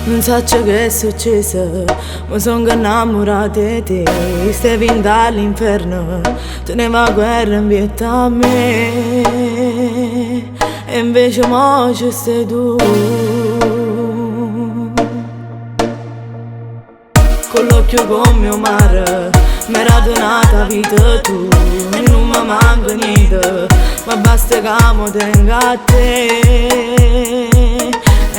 Non so ciò che è successo, ma sono innamorata di te. Stai in dall'inferno, teneva a guerra in vita a me. E invece mo ci sei tu. Con l'occhio come mio mare, m'era donata vita tu. E non mi manca niente, ma basta che mi tenga a te.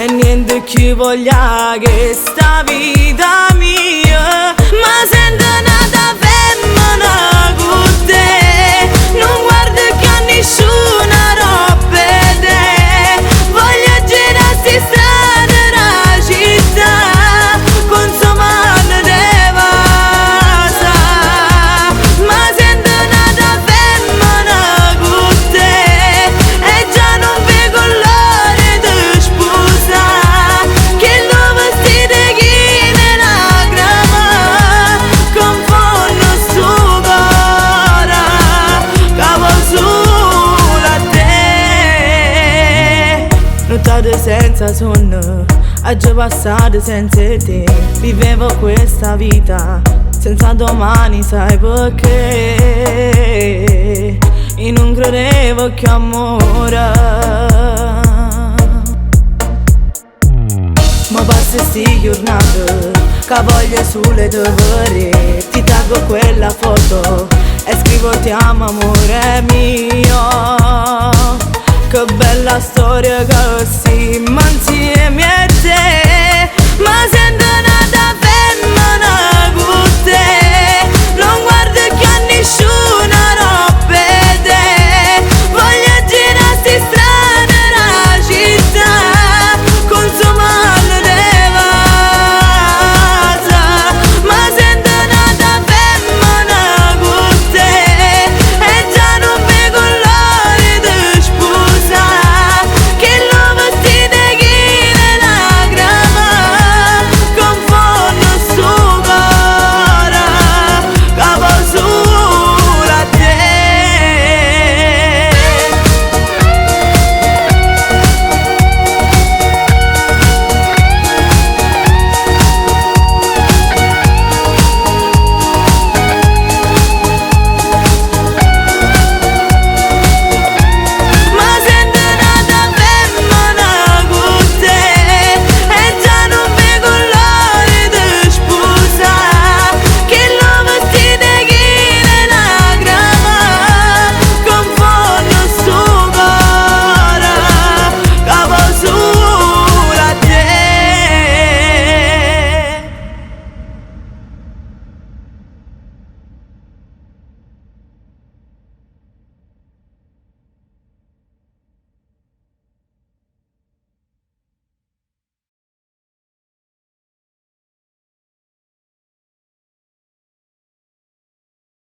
E niente più voglia che sta vita mia. Ma sento nata femmina con te. Non guardo che a nessuna roba te. Voglio girare sti strade della città, consumando de vasa. Ma sento nata femmina con te. E già non vedo l'ora di sposa. Che lo vestite chi nella grama confonno sto cuore. Cavo solo a te. Nottate senza sonno, oggi passate senza te. Vivevo questa vita senza domani, sai perché? Io non credevo che amore. Ma passa sti giornate, che voglio sulle tue vere. Ti taggo quella foto e scrivo ti amo amore mio. Che bella storia che siamo insieme a te.